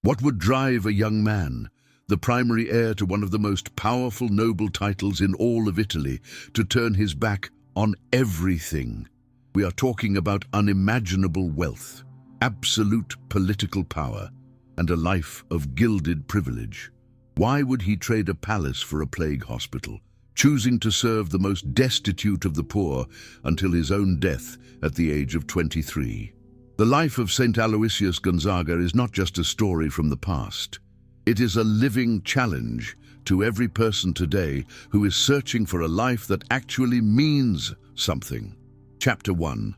What would drive a young man, the primary heir to one of the most powerful noble titles in all of Italy, to turn his back on everything? We are talking about unimaginable wealth, absolute political power, and a life of gilded privilege. Why would he trade a palace for a plague hospital, choosing to serve the most destitute of the poor until his own death at the age of 23? The life of Saint Aloysius Gonzaga is not just a story from the past. It is a living challenge to every person today who is searching for a life that actually means something. Chapter 1.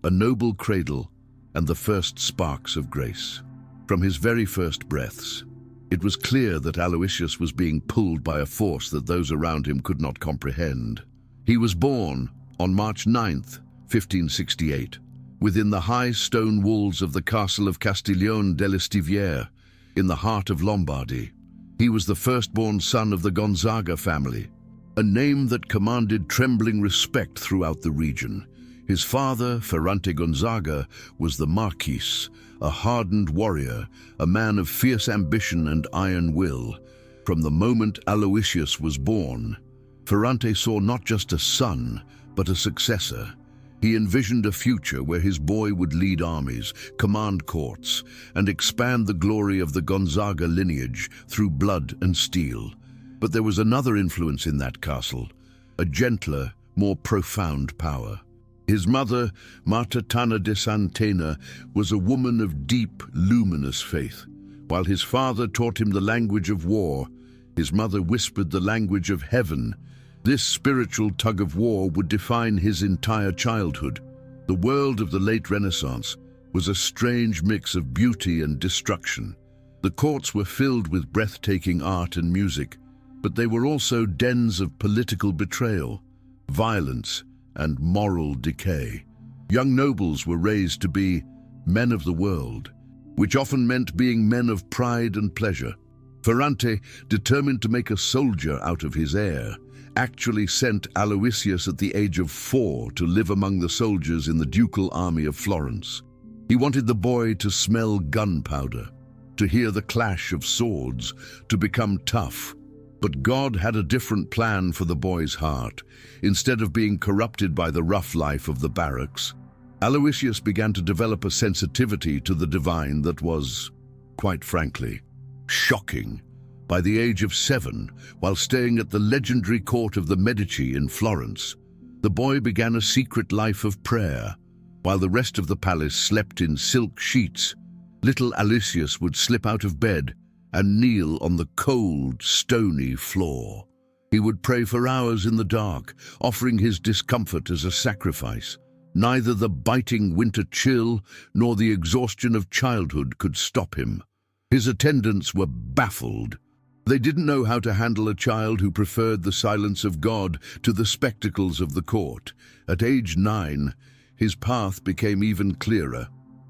A Noble Cradle and the First Sparks of Grace. From his very first breaths, it was clear that Aloysius was being pulled by a force that those around him could not comprehend. He was born on March 9th, 1568, within the high stone walls of the castle of Castiglione delle Stiviere, in the heart of Lombardy. He was the firstborn son of the Gonzaga family, a name that commanded trembling respect throughout the region. His father, Ferrante Gonzaga, was the Marquis, a hardened warrior, a man of fierce ambition and iron will. From the moment Aloysius was born, Ferrante saw not just a son, but a successor. He envisioned a future where his boy would lead armies, command courts, and expand the glory of the Gonzaga lineage through blood and steel. But there was another influence in that castle, a gentler, more profound power. His mother, Marta Tana de Santena, was a woman of deep, luminous faith. While his father taught him the language of war, his mother whispered the language of heaven. This spiritual tug-of-war would define his entire childhood. The world of the late Renaissance was a strange mix of beauty and destruction. The courts were filled with breathtaking art and music, but they were also dens of political betrayal, violence, and moral decay. Young nobles were raised to be men of the world, which often meant being men of pride and pleasure. Ferrante, determined to make a soldier out of his heir, actually sent Aloysius at the age of 4 to live among the soldiers in the ducal army of Florence. He wanted the boy to smell gunpowder, to hear the clash of swords, to become tough. But God had a different plan for the boy's heart. Instead of being corrupted by the rough life of the barracks, Aloysius began to develop a sensitivity to the divine that was, quite frankly, shocking. By the age of 7, while staying at the legendary court of the Medici in Florence, the boy began a secret life of prayer. While the rest of the palace slept in silk sheets, little Aloysius would slip out of bed and kneel on the cold, stony floor. He would pray for hours in the dark, offering his discomfort as a sacrifice. Neither the biting winter chill nor the exhaustion of childhood could stop him. His attendants were baffled. They didn't know how to handle a child who preferred the silence of God to the spectacles of the court. At age 9, his path became even clearer.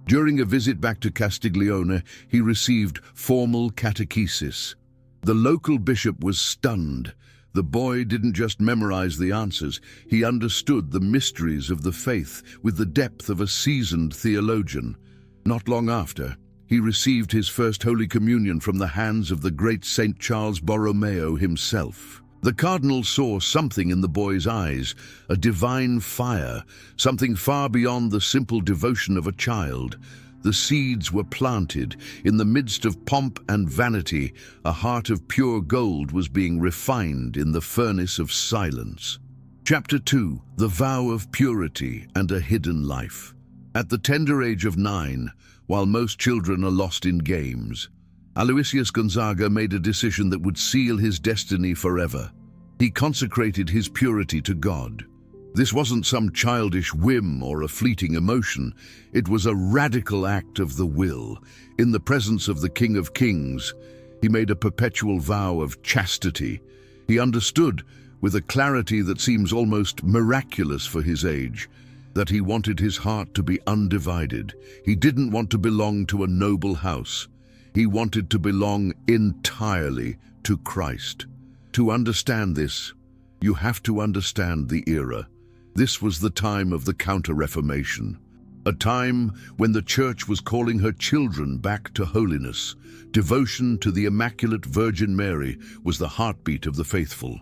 During a visit back to Castiglione, he received formal catechesis. The local bishop was stunned. The boy didn't just memorize the answers, he understood the mysteries of the faith with the depth of a seasoned theologian. Not long after, he received his first Holy Communion from the hands of the great Saint Charles Borromeo himself. The cardinal saw something in the boy's eyes, a divine fire, something far beyond the simple devotion of a child. The seeds were planted. In the midst of pomp and vanity, a heart of pure gold was being refined in the furnace of silence. Chapter 2. The Vow of Purity and a Hidden Life. At the tender age of 9, while most children are lost in games, Aloysius Gonzaga made a decision that would seal his destiny forever. He consecrated his purity to God. This wasn't some childish whim or a fleeting emotion. It was a radical act of the will. In the presence of the King of Kings, he made a perpetual vow of chastity. He understood, with a clarity that seems almost miraculous for his age, that he wanted his heart to be undivided. He didn't want to belong to a noble house. He wanted to belong entirely to Christ. To understand this, you have to understand the era. This was the time of the Counter-Reformation. a time when the Church was calling her children back to holiness. Devotion to the Immaculate Virgin Mary was the heartbeat of the faithful.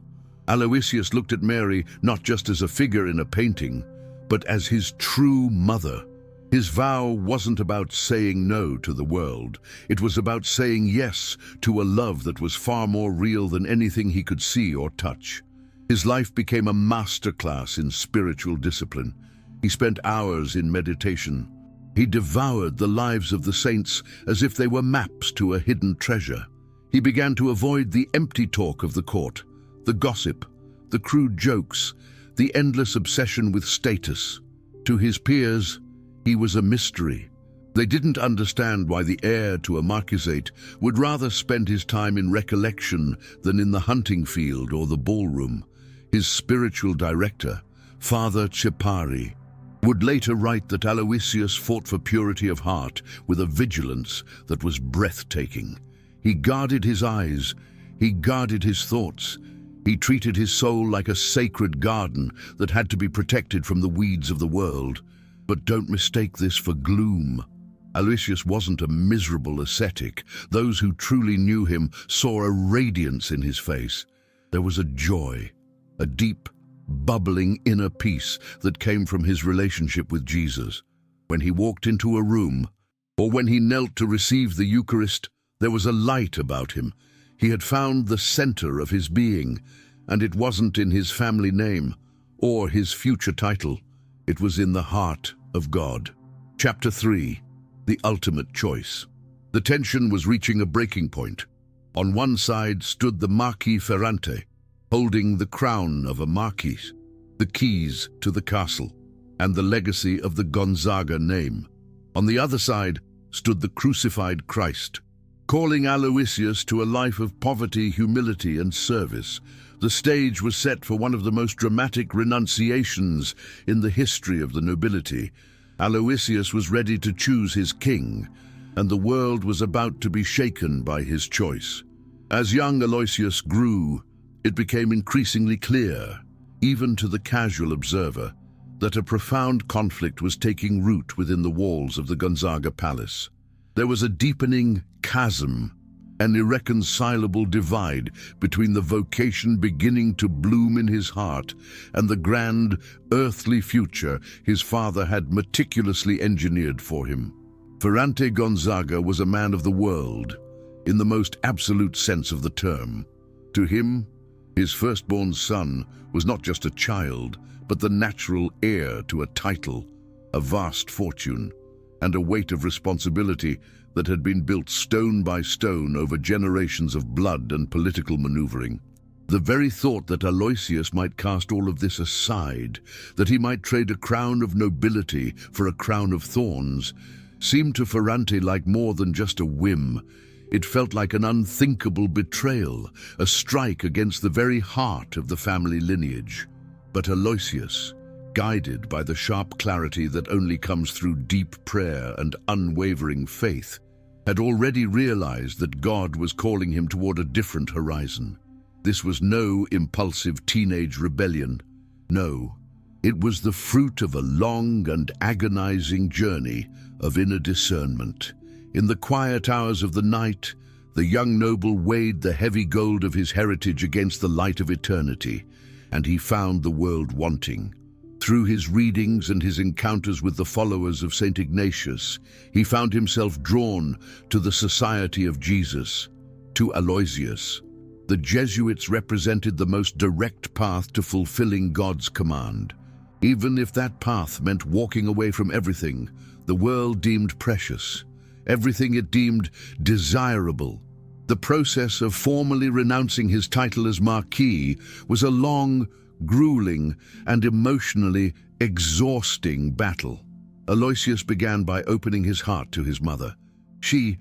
Aloysius looked at Mary not just as a figure in a painting, but as his true mother. His vow wasn't about saying no to the world. It was about saying yes to a love that was far more real than anything he could see or touch. His life became a masterclass in spiritual discipline. He spent hours in meditation. He devoured the lives of the saints as if they were maps to a hidden treasure. He began to avoid the empty talk of the court, the gossip, the crude jokes, the endless obsession with status. To his peers, he was a mystery. They didn't understand why the heir to a marquisate would rather spend his time in recollection than in the hunting field or the ballroom. His spiritual director, Father Cipari, would later write that Aloysius fought for purity of heart with a vigilance that was breathtaking. He guarded his eyes, he guarded his thoughts. He treated his soul like a sacred garden that had to be protected from the weeds of the world. But don't mistake this for gloom. Aloysius wasn't a miserable ascetic. Those who truly knew him saw a radiance in his face. There was a joy, a deep, bubbling inner peace that came from his relationship with Jesus. When he walked into a room, or when he knelt to receive the Eucharist, there was a light about him. He had found the center of his being, and it wasn't in his family name or his future title. It was in the heart of God. Chapter 3. The Ultimate Choice. The tension was reaching a breaking point. On one side stood the Marquis Ferrante, holding the crown of a marquis, the keys to the castle, and the legacy of the Gonzaga name. On the other side stood the crucified Christ, calling Aloysius to a life of poverty, humility, and service. The stage was set for one of the most dramatic renunciations in the history of the nobility. Aloysius was ready to choose his king, and the world was about to be shaken by his choice. As young Aloysius grew, it became increasingly clear, even to the casual observer, that a profound conflict was taking root within the walls of the Gonzaga palace. There was a deepening chasm, an irreconcilable divide between the vocation beginning to bloom in his heart and the grand, earthly future his father had meticulously engineered for him. Ferrante Gonzaga was a man of the world, in the most absolute sense of the term. To him, his firstborn son was not just a child, but the natural heir to a title, a vast fortune, and a weight of responsibility that had been built stone by stone over generations of blood and political maneuvering. The very thought that Aloysius might cast all of this aside, that he might trade a crown of nobility for a crown of thorns, seemed to Ferrante like more than just a whim. It felt like an unthinkable betrayal, a strike against the very heart of the family lineage. But Aloysius, guided by the sharp clarity that only comes through deep prayer and unwavering faith, had already realized that God was calling him toward a different horizon. This was no impulsive teenage rebellion. No, it was the fruit of a long and agonizing journey of inner discernment. In the quiet hours of the night, the young noble weighed the heavy gold of his heritage against the light of eternity, and he found the world wanting. Through his readings and his encounters with the followers of St. Ignatius, he found himself drawn to the society of Jesus. To Aloysius, the Jesuits represented the most direct path to fulfilling God's command. Even if that path meant walking away from everything the world deemed precious, everything it deemed desirable. The process of formally renouncing his title as Marquis was a long, grueling, and emotionally exhausting battle. Aloysius began by opening his heart to his mother. She,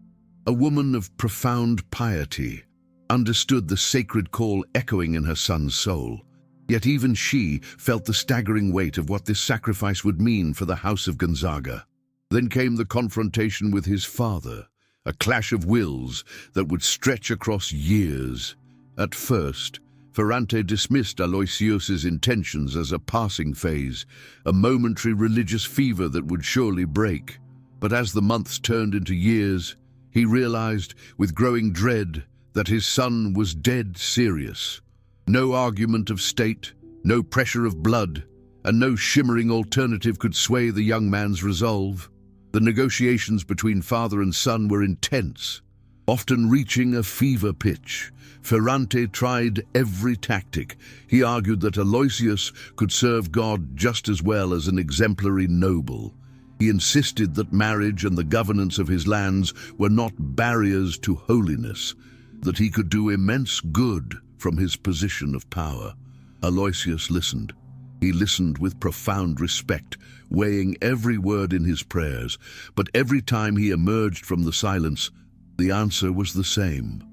a woman of profound piety, understood the sacred call echoing in her son's soul. Yet even she felt the staggering weight of what this sacrifice would mean for the House of Gonzaga. Then came the confrontation with his father, a clash of wills that would stretch across years. At first, Ferrante dismissed Aloysius's intentions as a passing phase, a momentary religious fever that would surely break. But as the months turned into years, he realized with growing dread that his son was dead serious. No argument of state, no pressure of blood, and no shimmering alternative could sway the young man's resolve. The negotiations between father and son were intense, often reaching a fever pitch. Ferrante tried every tactic. He argued that Aloysius could serve God just as well as an exemplary noble. He insisted that marriage and the governance of his lands were not barriers to holiness, that he could do immense good from his position of power. Aloysius listened. He listened with profound respect, weighing every word in his prayers, but every time he emerged from the silence, the answer was the same.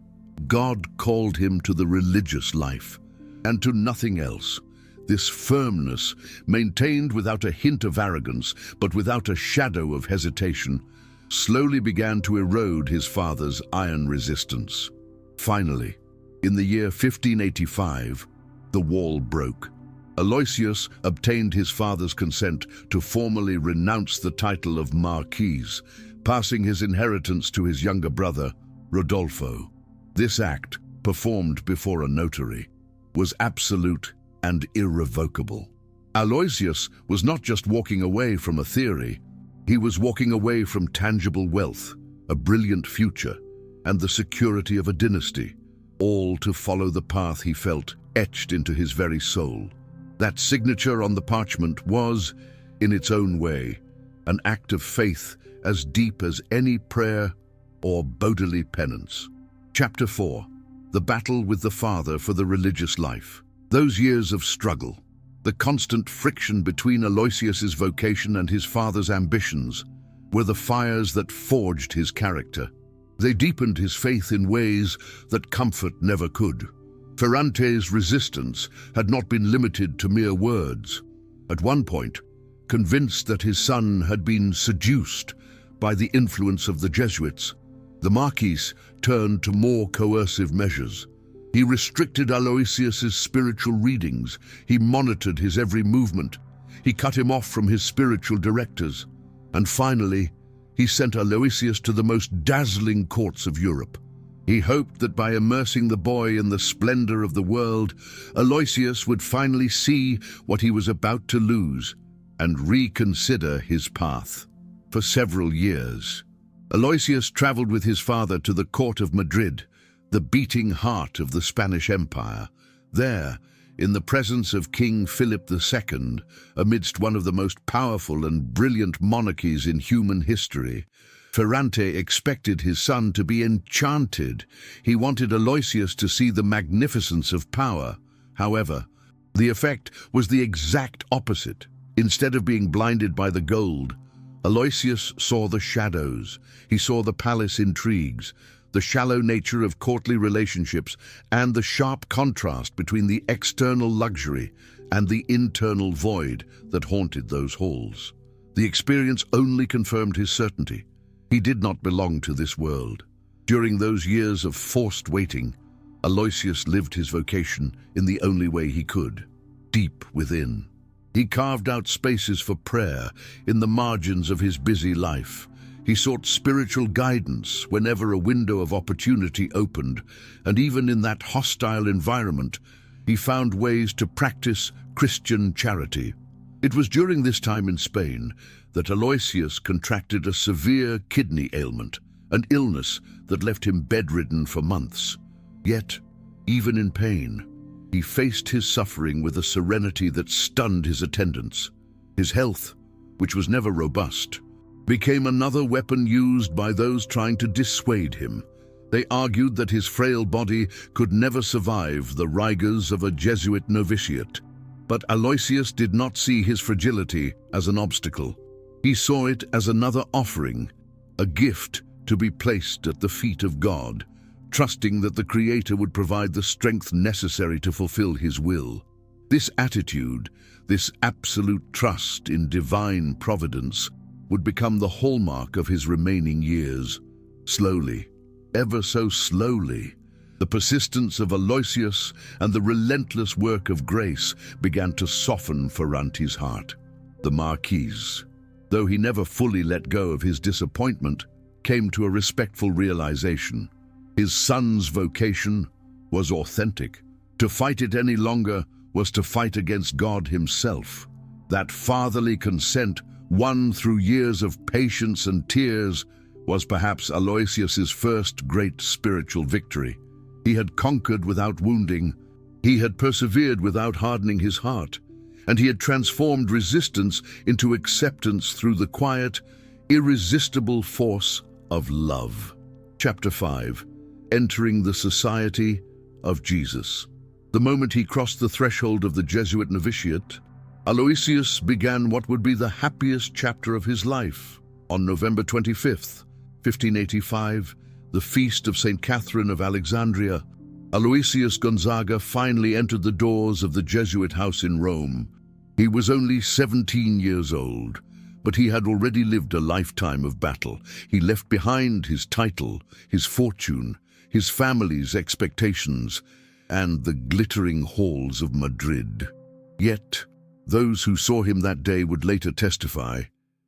God called him to the religious life, and to nothing else. This firmness, maintained without a hint of arrogance, but without a shadow of hesitation, slowly began to erode his father's iron resistance. Finally, in the year 1585, the wall broke. Aloysius obtained his father's consent to formally renounce the title of Marquis, passing his inheritance to his younger brother, Rodolfo. This act, performed before a notary, was absolute and irrevocable. Aloysius was not just walking away from a theory, he was walking away from tangible wealth, a brilliant future, and the security of a dynasty, all to follow the path he felt etched into his very soul. That signature on the parchment was, in its own way, an act of faith as deep as any prayer or bodily penance. Chapter 4. The battle with the father for the religious life. Those years of struggle, the constant friction between Aloysius's vocation and his father's ambitions, were the fires that forged his character. They deepened his faith in ways that comfort never could. Ferrante's resistance had not been limited to mere words. At one point, convinced that his son had been seduced by the influence of the Jesuits, the Marquis turned to more coercive measures. He restricted Aloysius's spiritual readings. He monitored his every movement. He cut him off from his spiritual directors. And finally, he sent Aloysius to the most dazzling courts of Europe. He hoped that by immersing the boy in the splendor of the world, Aloysius would finally see what he was about to lose and reconsider his path. For several years, Aloysius traveled with his father to the court of Madrid, the beating heart of the Spanish Empire. There, in the presence of King Philip II, amidst one of the most powerful and brilliant monarchies in human history, Ferrante expected his son to be enchanted. He wanted Aloysius to see the magnificence of power. However, the effect was the exact opposite. Instead of being blinded by the gold, Aloysius saw the shadows. He saw the palace intrigues, the shallow nature of courtly relationships, and the sharp contrast between the external luxury and the internal void that haunted those halls. The experience only confirmed his certainty. He did not belong to this world. During those years of forced waiting, Aloysius lived his vocation in the only way he could, deep within. He carved out spaces for prayer in the margins of his busy life. He sought spiritual guidance whenever a window of opportunity opened, and even in that hostile environment, he found ways to practice Christian charity. It was during this time in Spain that Aloysius contracted a severe kidney ailment, an illness that left him bedridden for months. Yet, even in pain, he faced his suffering with a serenity that stunned his attendants. His health, which was never robust, became another weapon used by those trying to dissuade him. They argued that his frail body could never survive the rigors of a Jesuit novitiate. But Aloysius did not see his fragility as an obstacle. He saw it as another offering, a gift to be placed at the feet of God, trusting that the Creator would provide the strength necessary to fulfill his will. This attitude, this absolute trust in divine providence, would become the hallmark of his remaining years. Slowly, ever so slowly, The persistence of Aloysius and the relentless work of grace began to soften Ferrante's heart. The Marquis, though he never fully let go of his disappointment, came to a respectful realization. His son's vocation was authentic. To fight it any longer was to fight against God himself. That fatherly consent, won through years of patience and tears, was perhaps Aloysius's first great spiritual victory. He had conquered without wounding, he had persevered without hardening his heart, and he had transformed resistance into acceptance through the quiet, irresistible force of love. Chapter 5. Entering the Society of Jesus. The moment he crossed the threshold of the Jesuit novitiate, Aloysius began what would be the happiest chapter of his life. On November 25th, 1585, the feast of St. Catherine of Alexandria, Aloysius Gonzaga finally entered the doors of the Jesuit house in Rome. He was only 17 years old, but he had already lived a lifetime of battle. He left behind his title, his fortune, his family's expectations, and the glittering halls of Madrid. Yet, those who saw him that day would later testify,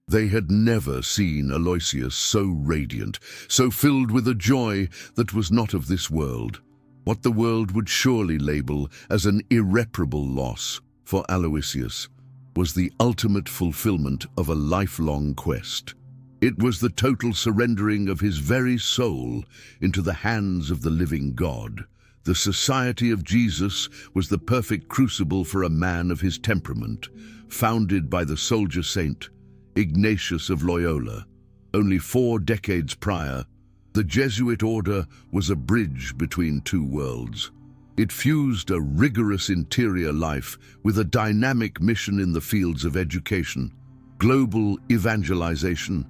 they had never seen Aloysius so radiant, so filled with a joy that was not of this world. What the world would surely label as an irreparable loss for Aloysius was the ultimate fulfillment of a lifelong quest. It was the total surrendering of his very soul into the hands of the living God. The Society of Jesus was the perfect crucible for a man of his temperament, founded by the soldier saint Ignatius of Loyola. Only 4 decades prior, the Jesuit order was a bridge between two worlds. It fused a rigorous interior life with a dynamic mission in the fields of education, global evangelization,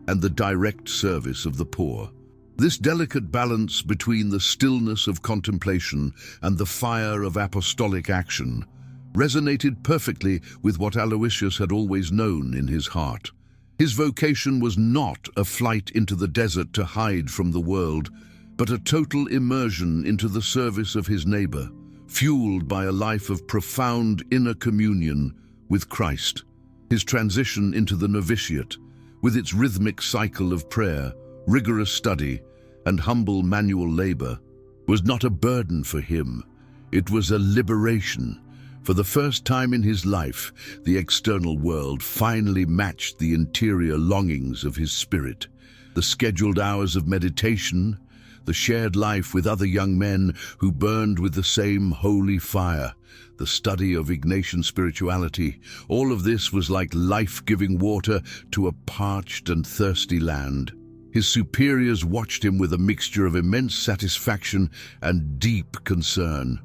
and the direct service of the poor. This delicate balance between the stillness of contemplation and the fire of apostolic action resonated perfectly with what Aloysius had always known in his heart. His vocation was not a flight into the desert to hide from the world, but a total immersion into the service of his neighbor, fueled by a life of profound inner communion with Christ. His transition into the novitiate, with its rhythmic cycle of prayer, rigorous study, and humble manual labor, was not a burden for him. It was a liberation. For the first time in his life, the external world finally matched the interior longings of his spirit. The scheduled hours of meditation, the shared life with other young men who burned with the same holy fire, the study of Ignatian spirituality, all of this was like life-giving water to a parched and thirsty land. His superiors watched him with a mixture of immense satisfaction and deep concern.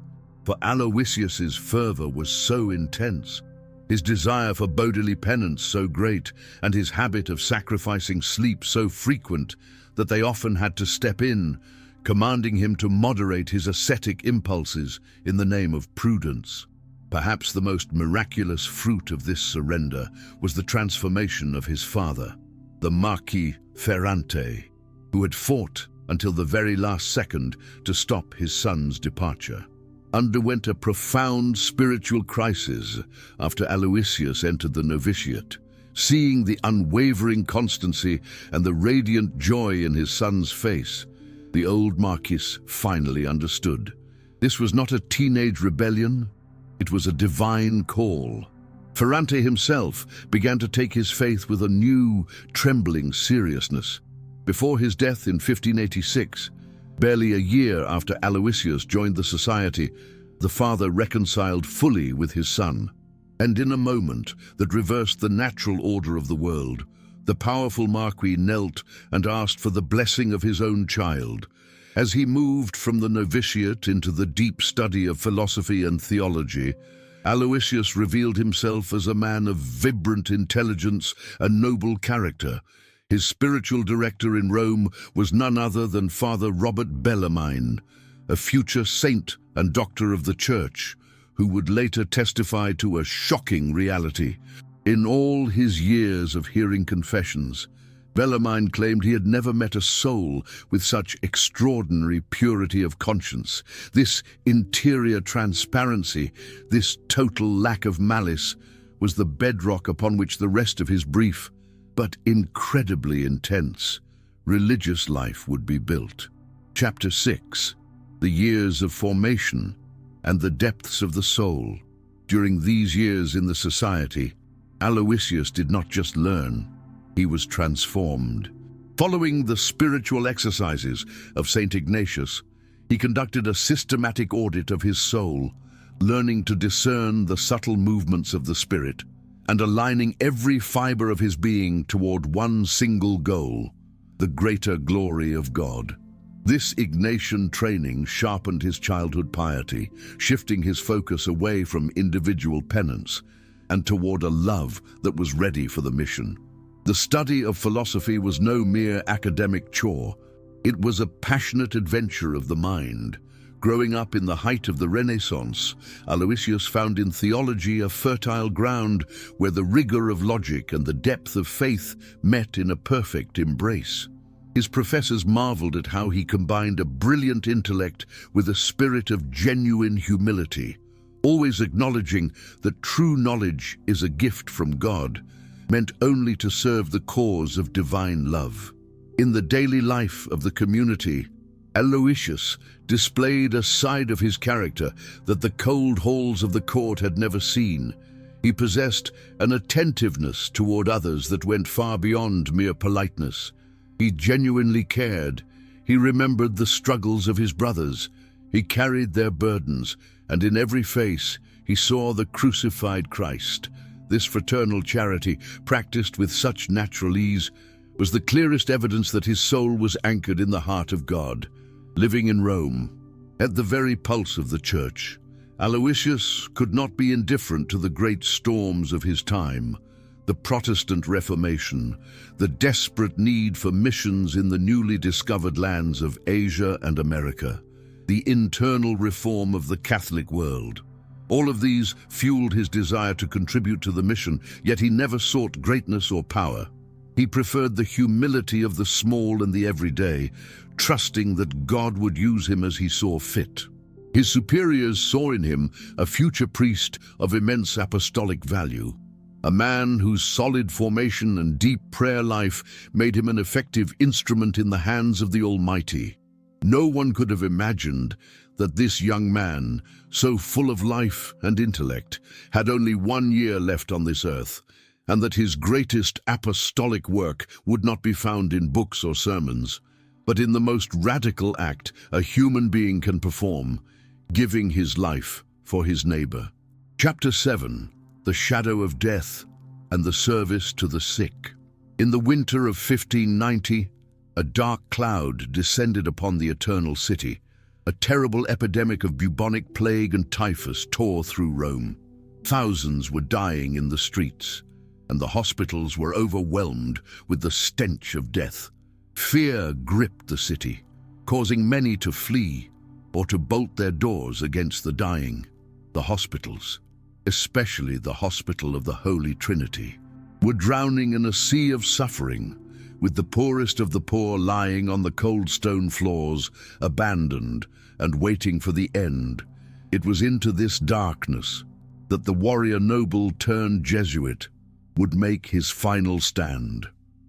For Aloysius's fervor was so intense, his desire for bodily penance so great, and his habit of sacrificing sleep so frequent that they often had to step in, commanding him to moderate his ascetic impulses in the name of prudence. Perhaps the most miraculous fruit of this surrender was the transformation of his father, the Marquis Ferrante, who had fought until the very last second to stop his son's departure. Underwent a profound spiritual crisis after Aloysius entered the novitiate. Seeing the unwavering constancy and the radiant joy in his son's face, the old Marquis finally understood. This was not a teenage rebellion, it was a divine call. Ferrante himself began to take his faith with a new, trembling seriousness. Before his death in 1586, barely a year after Aloysius joined the society, the father reconciled fully with his son. And in a moment that reversed the natural order of the world, the powerful Marquis knelt and asked for the blessing of his own child. As he moved from the novitiate into the deep study of philosophy and theology, Aloysius revealed himself as a man of vibrant intelligence and noble character. His spiritual director in Rome was none other than Father Robert Bellarmine, a future saint and doctor of the Church, who would later testify to a shocking reality. In all his years of hearing confessions, Bellarmine claimed he had never met a soul with such extraordinary purity of conscience. This interior transparency, this total lack of malice, was the bedrock upon which the rest of his brief, but incredibly intense, religious life would be built. Chapter 6. The Years of Formation and the Depths of the Soul. During these years in the society, Aloysius did not just learn, he was transformed. Following the spiritual exercises of St. Ignatius, he conducted a systematic audit of his soul, learning to discern the subtle movements of the spirit and aligning every fiber of his being toward one single goal, the greater glory of God. This Ignatian training sharpened his childhood piety, shifting his focus away from individual penance and toward a love that was ready for the mission. The study of philosophy was no mere academic chore. It was a passionate adventure of the mind. Growing up in the height of the Renaissance, Aloysius found in theology a fertile ground where the rigor of logic and the depth of faith met in a perfect embrace. His professors marveled at how he combined a brilliant intellect with a spirit of genuine humility, always acknowledging that true knowledge is a gift from God, meant only to serve the cause of divine love. In the daily life of the community, Aloysius displayed a side of his character that the cold halls of the court had never seen. He possessed an attentiveness toward others that went far beyond mere politeness. He genuinely cared. He remembered the struggles of his brothers. He carried their burdens, and in every face he saw the crucified Christ. This fraternal charity, practiced with such natural ease, was the clearest evidence that his soul was anchored in the heart of God. Living in Rome, at the very pulse of the Church, Aloysius could not be indifferent to the great storms of his time: the Protestant Reformation, the desperate need for missions in the newly discovered lands of Asia and America, the internal reform of the Catholic world. All of these fueled his desire to contribute to the mission, yet he never sought greatness or power. He preferred the humility of the small and the everyday, trusting that God would use him as he saw fit. His superiors saw in him a future priest of immense apostolic value, a man whose solid formation and deep prayer life made him an effective instrument in the hands of the Almighty. No one could have imagined that this young man, so full of life and intellect, had only 1 year left on this earth, and that his greatest apostolic work would not be found in books or sermons, but in the most radical act a human being can perform, giving his life for his neighbor. Chapter 7. The Shadow of Death and the Service to the Sick. In the winter of 1590, a dark cloud descended upon the Eternal City. A terrible epidemic of bubonic plague and typhus tore through Rome. Thousands were dying in the streets, and the hospitals were overwhelmed with the stench of death. Fear gripped the city, causing many to flee or to bolt their doors against the dying. The hospitals, especially the Hospital of the Holy Trinity, were drowning in a sea of suffering, with the poorest of the poor lying on the cold stone floors, abandoned and waiting for the end. It was into this darkness that the warrior noble turned Jesuit would make his final stand.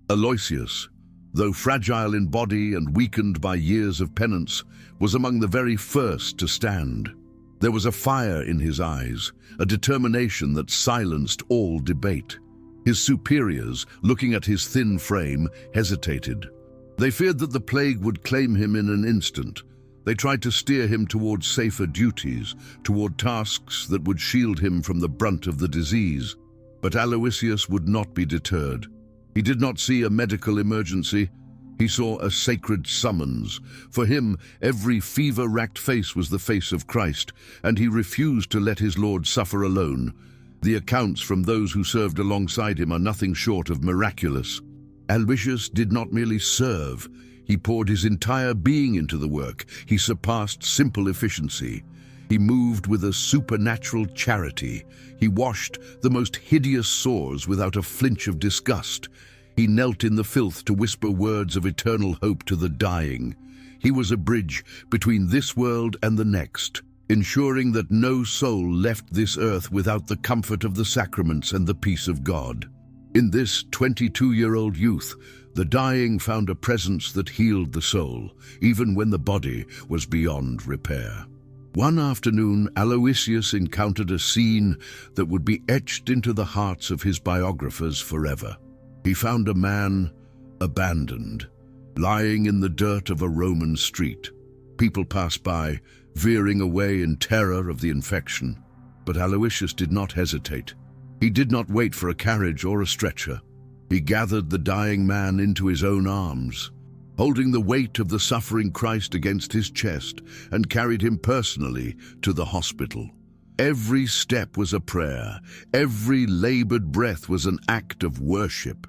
Aloysius, though fragile in body and weakened by years of penance, was among the very first to stand. There was a fire in his eyes, a determination that silenced all debate. His superiors, looking at his thin frame, hesitated. They feared that the plague would claim him in an instant. They tried to steer him toward safer duties, toward tasks that would shield him from the brunt of the disease. But Aloysius would not be deterred. He did not see a medical emergency. He saw a sacred summons. For him, every fever-racked face was the face of Christ, and he refused to let his Lord suffer alone. The accounts from those who served alongside him are nothing short of miraculous. Aloysius did not merely serve. He poured his entire being into the work. He surpassed simple efficiency. He moved with a supernatural charity. He washed the most hideous sores without a flinch of disgust. He knelt in the filth to whisper words of eternal hope to the dying. He was a bridge between this world and the next, ensuring that no soul left this earth without the comfort of the sacraments and the peace of God. In this 22-year-old youth, the dying found a presence that healed the soul, even when the body was beyond repair. One afternoon, Aloysius encountered a scene that would be etched into the hearts of his biographers forever. He found a man abandoned, lying in the dirt of a Roman street. People passed by, veering away in terror of the infection. But Aloysius did not hesitate. He did not wait for a carriage or a stretcher. He gathered the dying man into his own arms, holding the weight of the suffering Christ against his chest, and carried him personally to the hospital. Every step was a prayer. Every labored breath was an act of worship.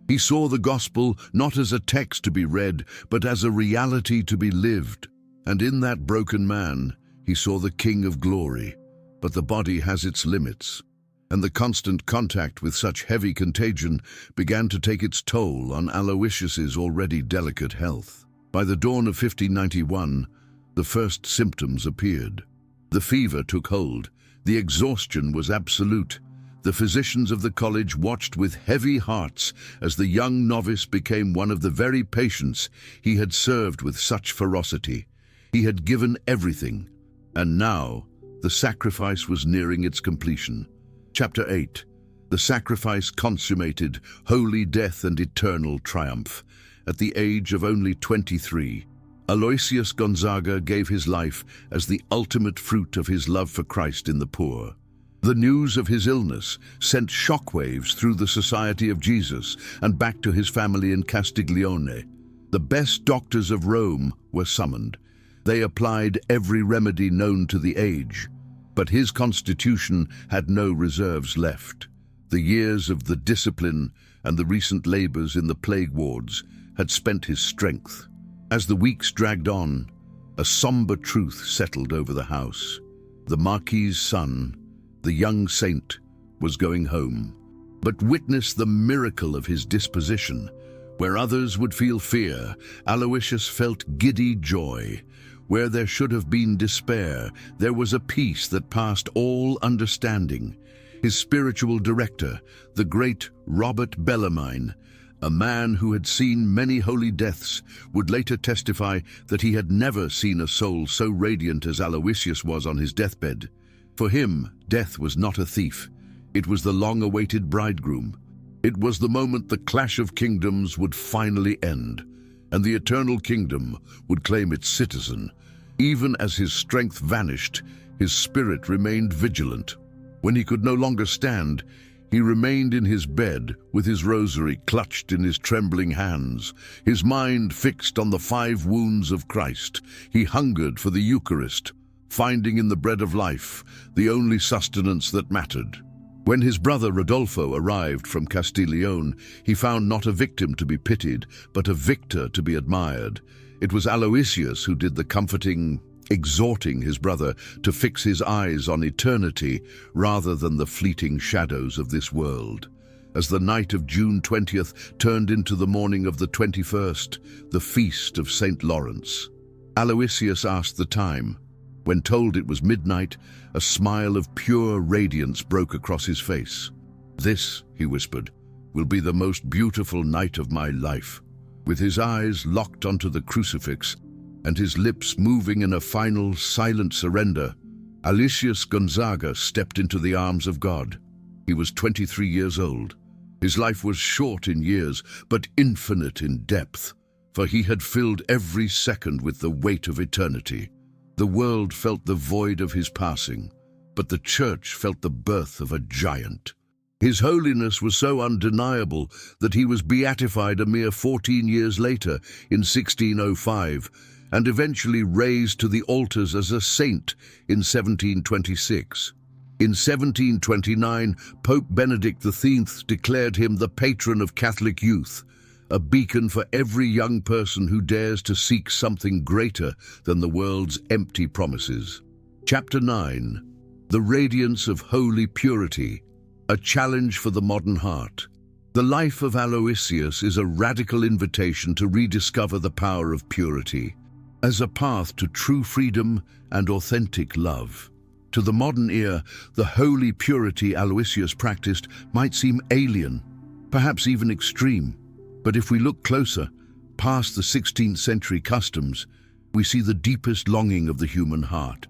He saw the gospel not as a text to be read, but as a reality to be lived. And in that broken man, he saw the King of glory. But the body has its limits, and the constant contact with such heavy contagion began to take its toll on Aloysius's already delicate health. By the dawn of 1591, the first symptoms appeared. The fever took hold. The exhaustion was absolute. The physicians of the college watched with heavy hearts as the young novice became one of the very patients he had served with such ferocity. He had given everything, and now the sacrifice was nearing its completion. Chapter 8. The sacrifice consummated, holy death and eternal triumph. At the age of only 23, Aloysius Gonzaga gave his life as the ultimate fruit of his love for Christ in the poor. The news of his illness sent shockwaves through the Society of Jesus and back to his family in Castiglione. The best doctors of Rome were summoned. They applied every remedy known to the age, but his constitution had no reserves left. The years of the discipline and the recent labors in the plague wards had spent his strength. As the weeks dragged on, a somber truth settled over the house. The Marquis's son, the young saint, was going home. But witness the miracle of his disposition. Where others would feel fear, Aloysius felt giddy joy. Where there should have been despair, there was a peace that passed all understanding. His spiritual director, the great Robert Bellarmine, a man who had seen many holy deaths, would later testify that he had never seen a soul so radiant as Aloysius was on his deathbed. For him, death was not a thief. It was the long-awaited bridegroom. It was the moment the clash of kingdoms would finally end, and the eternal kingdom would claim its citizen. Even as his strength vanished, his spirit remained vigilant. When he could no longer stand, he remained in his bed with his rosary clutched in his trembling hands, his mind fixed on the 5 wounds of Christ. He hungered for the Eucharist, finding in the bread of life the only sustenance that mattered. When his brother Rodolfo arrived from Castiglione, he found not a victim to be pitied, but a victor to be admired. It was Aloysius who did the comforting, exhorting his brother to fix his eyes on eternity rather than the fleeting shadows of this world. As the night of June 20th turned into the morning of the 21st, the feast of St. Lawrence, Aloysius asked the time. When told it was midnight, a smile of pure radiance broke across his face. "This," he whispered, "will be the most beautiful night of my life." With his eyes locked onto the crucifix and his lips moving in a final, silent surrender, Aloysius Gonzaga stepped into the arms of God. He was 23 years old. His life was short in years, but infinite in depth, for he had filled every second with the weight of eternity. The world felt the void of his passing, but the church felt the birth of a giant. His holiness was so undeniable that he was beatified a mere 14 years later in 1605, and eventually raised to the altars as a saint in 1726. In 1729, Pope Benedict XIII declared him the patron of Catholic youth, a beacon for every young person who dares to seek something greater than the world's empty promises. Chapter 9. The Radiance of Holy Purity, a challenge for the modern heart. The life of Aloysius is a radical invitation to rediscover the power of purity as a path to true freedom and authentic love. To the modern ear, the holy purity Aloysius practiced might seem alien, perhaps even extreme. But if we look closer, past the 16th century customs, we see the deepest longing of the human heart.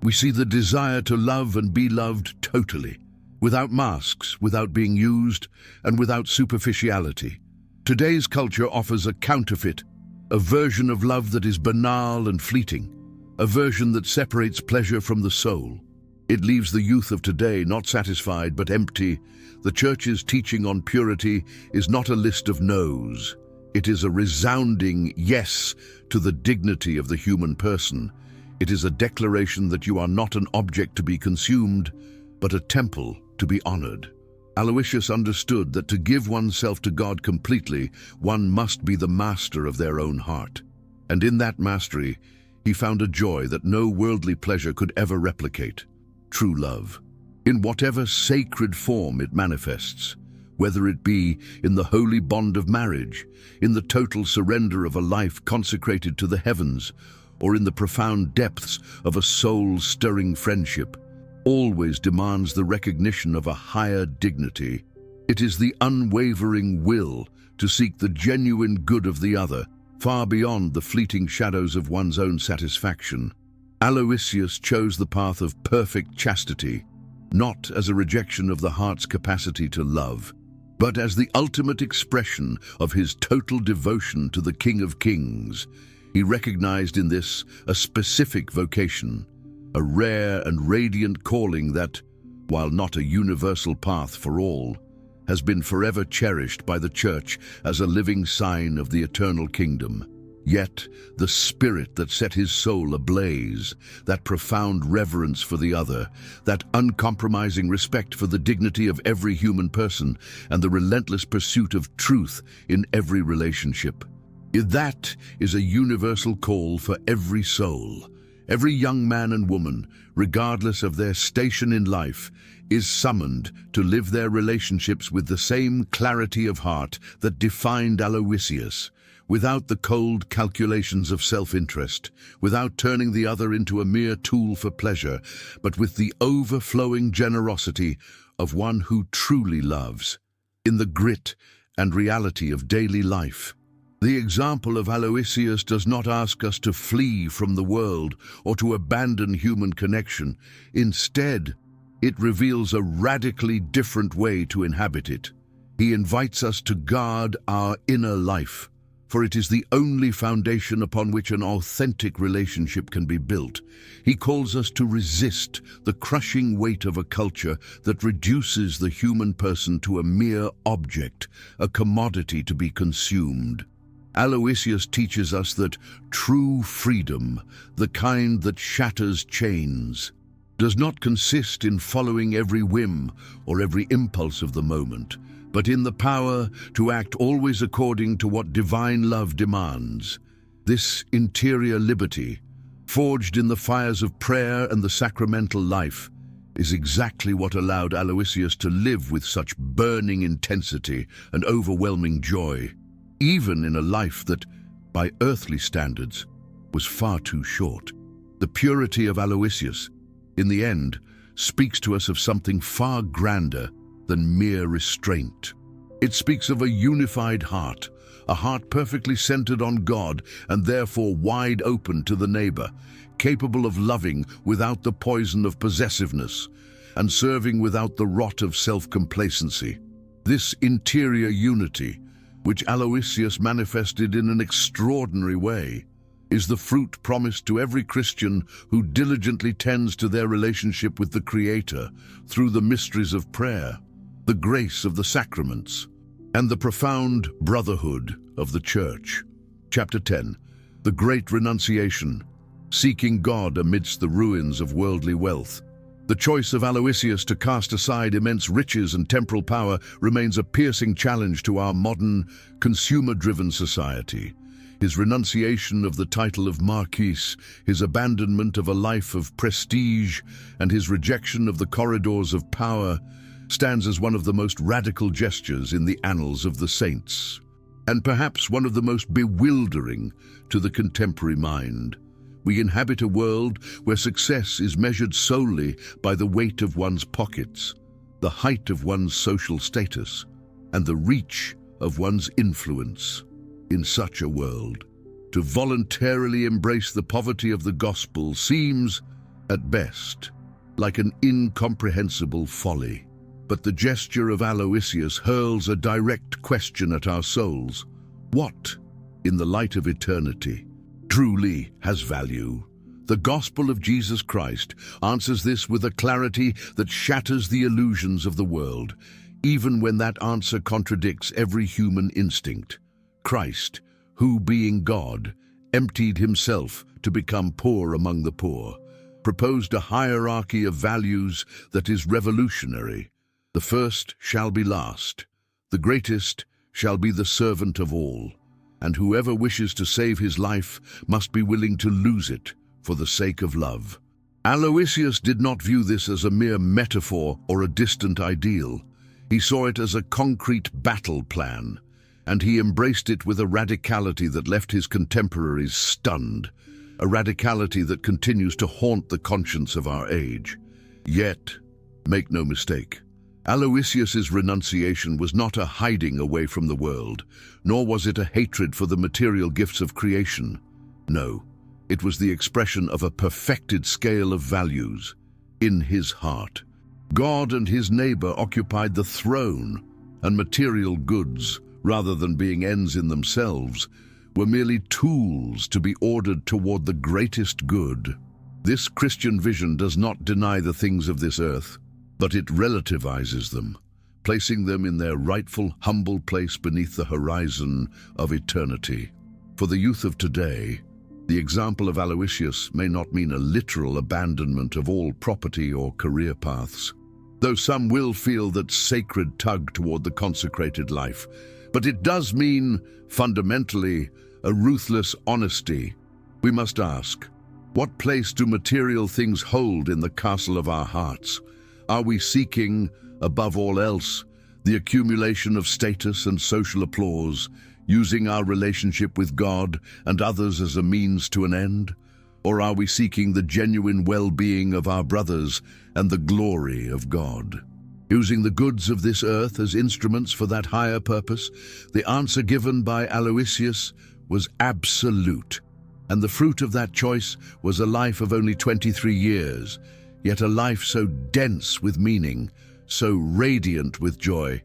We see the desire to love and be loved totally, without masks, without being used, and without superficiality. Today's culture offers a counterfeit, a version of love that is banal and fleeting, a version that separates pleasure from the soul. It leaves the youth of today not satisfied but empty. The Church's teaching on purity is not a list of no's. It is a resounding yes to the dignity of the human person. It is a declaration that you are not an object to be consumed, but a temple to be honored. Aloysius understood that to give oneself to God completely, one must be the master of their own heart. And in that mastery, he found a joy that no worldly pleasure could ever replicate: true love. In whatever sacred form it manifests, whether it be in the holy bond of marriage, in the total surrender of a life consecrated to the heavens, or in the profound depths of a soul-stirring friendship, always demands the recognition of a higher dignity. It is the unwavering will to seek the genuine good of the other, far beyond the fleeting shadows of one's own satisfaction. Aloysius chose the path of perfect chastity, not as a rejection of the heart's capacity to love, but as the ultimate expression of his total devotion to the King of Kings. He recognized in this a specific vocation, a rare and radiant calling that, while not a universal path for all, has been forever cherished by the Church as a living sign of the eternal kingdom. Yet, the spirit that set his soul ablaze, that profound reverence for the other, that uncompromising respect for the dignity of every human person, and the relentless pursuit of truth in every relationship, that is a universal call for every soul. Every young man and woman, regardless of their station in life, is summoned to live their relationships with the same clarity of heart that defined Aloysius, without the cold calculations of self-interest, without turning the other into a mere tool for pleasure, but with the overflowing generosity of one who truly loves. In the grit and reality of daily life, the example of Aloysius does not ask us to flee from the world or to abandon human connection. Instead, it reveals a radically different way to inhabit it. He invites us to guard our inner life, for it is the only foundation upon which an authentic relationship can be built. He calls us to resist the crushing weight of a culture that reduces the human person to a mere object, a commodity to be consumed. Aloysius teaches us that true freedom, the kind that shatters chains, does not consist in following every whim or every impulse of the moment, but in the power to act always according to what divine love demands. This interior liberty, forged in the fires of prayer and the sacramental life, is exactly what allowed Aloysius to live with such burning intensity and overwhelming joy, even in a life that, by earthly standards, was far too short. The purity of Aloysius, in the end, speaks to us of something far grander than mere restraint. It speaks of a unified heart, a heart perfectly centered on God and therefore wide open to the neighbor, capable of loving without the poison of possessiveness and serving without the rot of self-complacency. This interior unity, which Aloysius manifested in an extraordinary way, is the fruit promised to every Christian who diligently tends to their relationship with the Creator through the mysteries of prayer, the grace of the sacraments, and the profound brotherhood of the Church. Chapter 10. The Great Renunciation, Seeking God Amidst the Ruins of Worldly Wealth. The choice of Aloysius to cast aside immense riches and temporal power remains a piercing challenge to our modern, consumer-driven society. His renunciation of the title of Marquis, his abandonment of a life of prestige, and his rejection of the corridors of power stands as one of the most radical gestures in the annals of the saints, and perhaps one of the most bewildering to the contemporary mind. We inhabit a world where success is measured solely by the weight of one's pockets, the height of one's social status, and the reach of one's influence. In such a world, to voluntarily embrace the poverty of the gospel seems, at best, like an incomprehensible folly. But the gesture of Aloysius hurls a direct question at our souls. What, in the light of eternity, truly has value? The gospel of Jesus Christ answers this with a clarity that shatters the illusions of the world, even when that answer contradicts every human instinct. Christ, who, being God, emptied himself to become poor among the poor, proposed a hierarchy of values that is revolutionary. The first shall be last, the greatest shall be the servant of all, and whoever wishes to save his life must be willing to lose it for the sake of love. Aloysius did not view this as a mere metaphor or a distant ideal. He saw it as a concrete battle plan, and he embraced it with a radicality that left his contemporaries stunned, a radicality that continues to haunt the conscience of our age. Yet, make no mistake, Aloysius's renunciation was not a hiding away from the world, nor was it a hatred for the material gifts of creation. No, it was the expression of a perfected scale of values in his heart. God and his neighbor occupied the throne, and material goods, rather than being ends in themselves, were merely tools to be ordered toward the greatest good. This Christian vision does not deny the things of this earth, but it relativizes them, placing them in their rightful, humble place beneath the horizon of eternity. For the youth of today, the example of Aloysius may not mean a literal abandonment of all property or career paths, though some will feel that sacred tug toward the consecrated life. But it does mean, fundamentally, a ruthless honesty. We must ask, what place do material things hold in the castle of our hearts? Are we seeking, above all else, the accumulation of status and social applause, using our relationship with God and others as a means to an end? Or are we seeking the genuine well-being of our brothers and the glory of God? Using the goods of this earth as instruments for that higher purpose, the answer given by Aloysius was absolute. And the fruit of that choice was a life of only 23 years, yet a life so dense with meaning, so radiant with joy,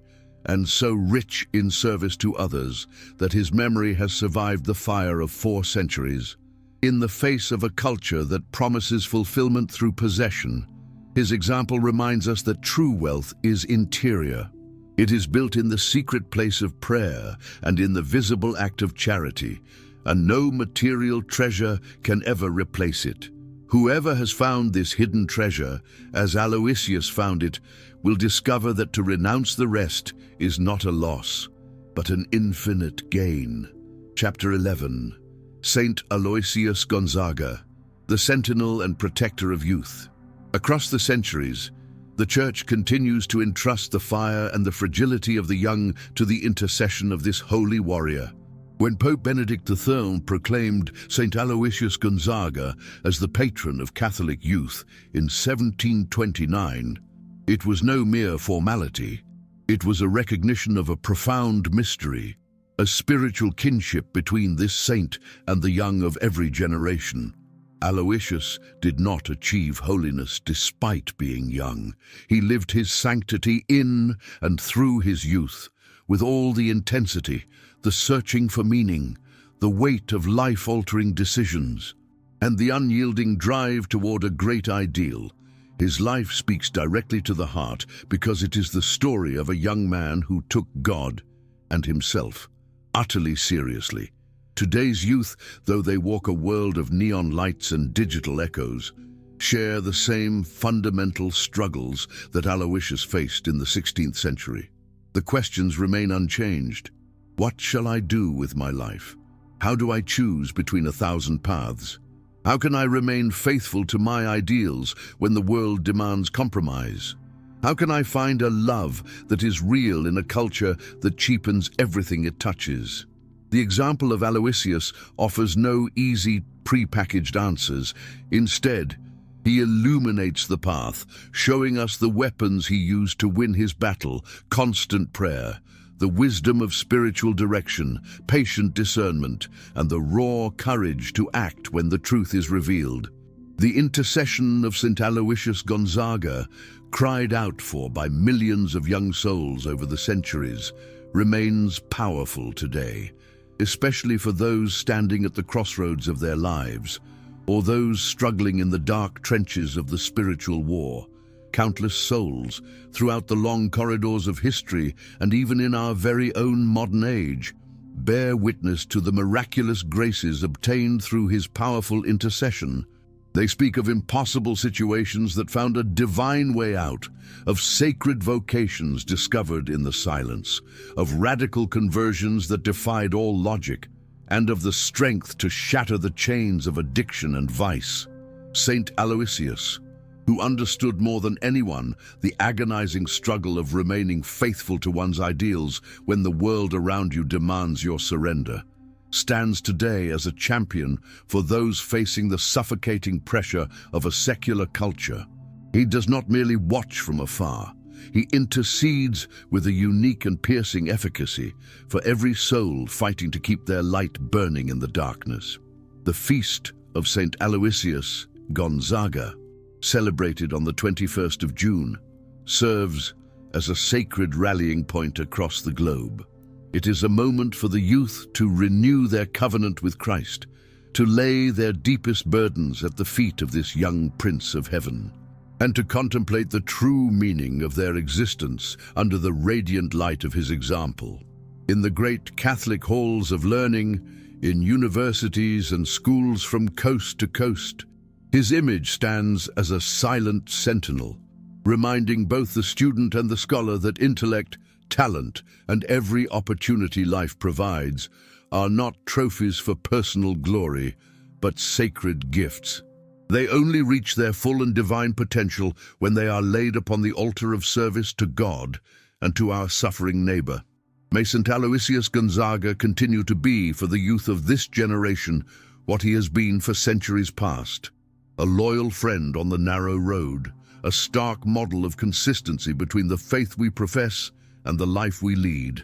and so rich in service to others that his memory has survived the fire of 4 centuries. In the face of a culture that promises fulfillment through possession, his example reminds us that true wealth is interior. It is built in the secret place of prayer and in the visible act of charity, and no material treasure can ever replace it. Whoever has found this hidden treasure, as Aloysius found it, will discover that to renounce the rest is not a loss, but an infinite gain. Chapter 11. Saint Aloysius Gonzaga, the sentinel and protector of youth. Across the centuries, the Church continues to entrust the fire and the fragility of the young to the intercession of this holy warrior. When Pope Benedict XIII proclaimed Saint Aloysius Gonzaga as the patron of Catholic youth in 1729, it was no mere formality. It was a recognition of a profound mystery, a spiritual kinship between this saint and the young of every generation. Aloysius did not achieve holiness despite being young. He lived his sanctity in and through his youth, with all the intensity, the searching for meaning, the weight of life-altering decisions, and the unyielding drive toward a great ideal. His life speaks directly to the heart because it is the story of a young man who took God and himself utterly seriously. Today's youth, though they walk a world of neon lights and digital echoes, share the same fundamental struggles that Aloysius faced in the 16th century. The questions remain unchanged. What shall I do with my life? How do I choose between 1,000 paths? How can I remain faithful to my ideals when the world demands compromise? How can I find a love that is real in a culture that cheapens everything it touches? The example of Aloysius offers no easy, pre-packaged answers. Instead, he illuminates the path, showing us the weapons he used to win his battle: constant prayer, the wisdom of spiritual direction, patient discernment, and the raw courage to act when the truth is revealed. The intercession of St. Aloysius Gonzaga, cried out for by millions of young souls over the centuries, remains powerful today, especially for those standing at the crossroads of their lives, or those struggling in the dark trenches of the spiritual war. Countless souls, throughout the long corridors of history and even in our very own modern age, bear witness to the miraculous graces obtained through his powerful intercession. They speak of impossible situations that found a divine way out, of sacred vocations discovered in the silence, of radical conversions that defied all logic, and of the strength to shatter the chains of addiction and vice. Saint Aloysius, who understood more than anyone the agonizing struggle of remaining faithful to one's ideals when the world around you demands your surrender, stands today as a champion for those facing the suffocating pressure of a secular culture. He does not merely watch from afar. He intercedes with a unique and piercing efficacy for every soul fighting to keep their light burning in the darkness. The feast of St. Aloysius Gonzaga, celebrated on the 21st of June, serves as a sacred rallying point across the globe. It is a moment for the youth to renew their covenant with Christ, to lay their deepest burdens at the feet of this young Prince of Heaven, and to contemplate the true meaning of their existence under the radiant light of his example. In the great Catholic halls of learning, in universities and schools from coast to coast, his image stands as a silent sentinel, reminding both the student and the scholar that intellect, talent, and every opportunity life provides are not trophies for personal glory, but sacred gifts. They only reach their full and divine potential when they are laid upon the altar of service to God and to our suffering neighbor. May St. Aloysius Gonzaga continue to be for the youth of this generation what he has been for centuries past: a loyal friend on the narrow road, a stark model of consistency between the faith we profess and the life we lead,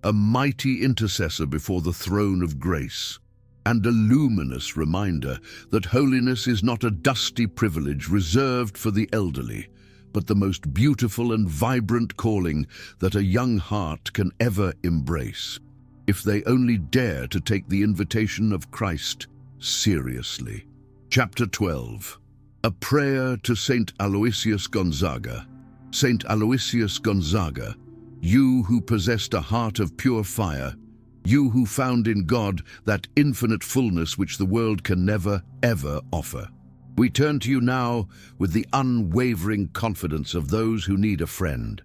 a mighty intercessor before the throne of grace, and a luminous reminder that holiness is not a dusty privilege reserved for the elderly, but the most beautiful and vibrant calling that a young heart can ever embrace, if they only dare to take the invitation of Christ seriously. Chapter 12. A Prayer to St. Aloysius Gonzaga. St. Aloysius Gonzaga, you who possessed a heart of pure fire, you who found in God that infinite fullness which the world can never, ever offer. We turn to you now with the unwavering confidence of those who need a friend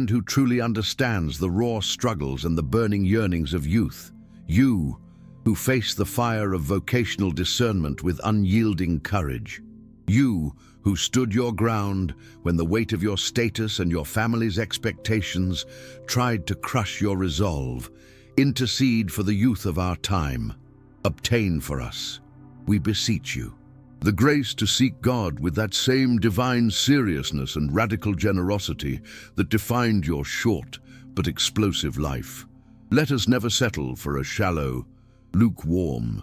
who truly understands the raw struggles and the burning yearnings of youth. You, who face the fire of vocational discernment with unyielding courage. You, who stood your ground when the weight of your status and your family's expectations tried to crush your resolve. Intercede for the youth of our time. Obtain for us, we beseech you, the grace to seek God with that same divine seriousness and radical generosity that defined your short but explosive life. Let us never settle for a shallow, lukewarm,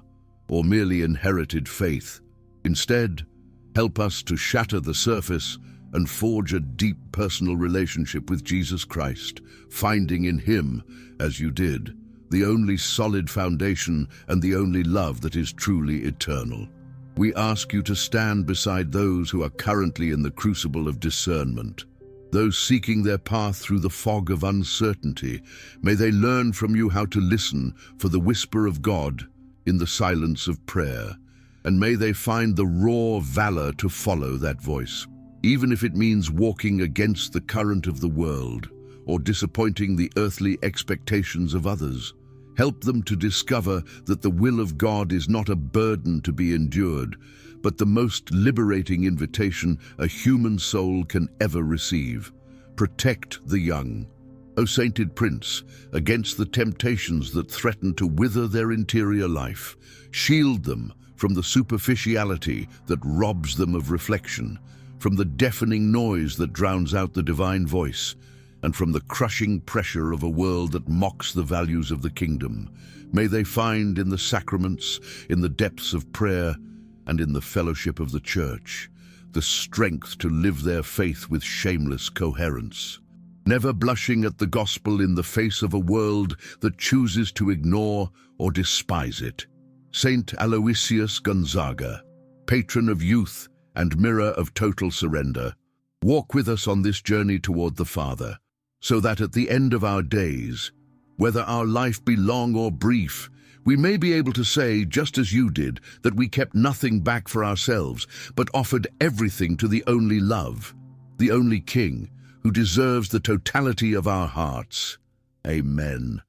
or merely inherited faith. Instead, help us to shatter the surface and forge a deep personal relationship with Jesus Christ, finding in Him, as you did, the only solid foundation and the only love that is truly eternal. We ask you to stand beside those who are currently in the crucible of discernment, those seeking their path through the fog of uncertainty. May they learn from you how to listen for the whisper of God in the silence of prayer, and may they find the raw valor to follow that voice, even if it means walking against the current of the world or disappointing the earthly expectations of others. Help them to discover that the will of God is not a burden to be endured, but the most liberating invitation a human soul can ever receive. Protect the young. O sainted Prince, against the temptations that threaten to wither their interior life, shield them from the superficiality that robs them of reflection, from the deafening noise that drowns out the divine voice, and from the crushing pressure of a world that mocks the values of the kingdom. May they find in the sacraments, in the depths of prayer, and in the fellowship of the Church, the strength to live their faith with shameless coherence, never blushing at the gospel in the face of a world that chooses to ignore or despise it. Saint Aloysius Gonzaga, patron of youth and mirror of total surrender, walk with us on this journey toward the Father, so that at the end of our days, whether our life be long or brief, we may be able to say, just as you did, that we kept nothing back for ourselves, but offered everything to the only love, the only King, who deserves the totality of our hearts. Amen.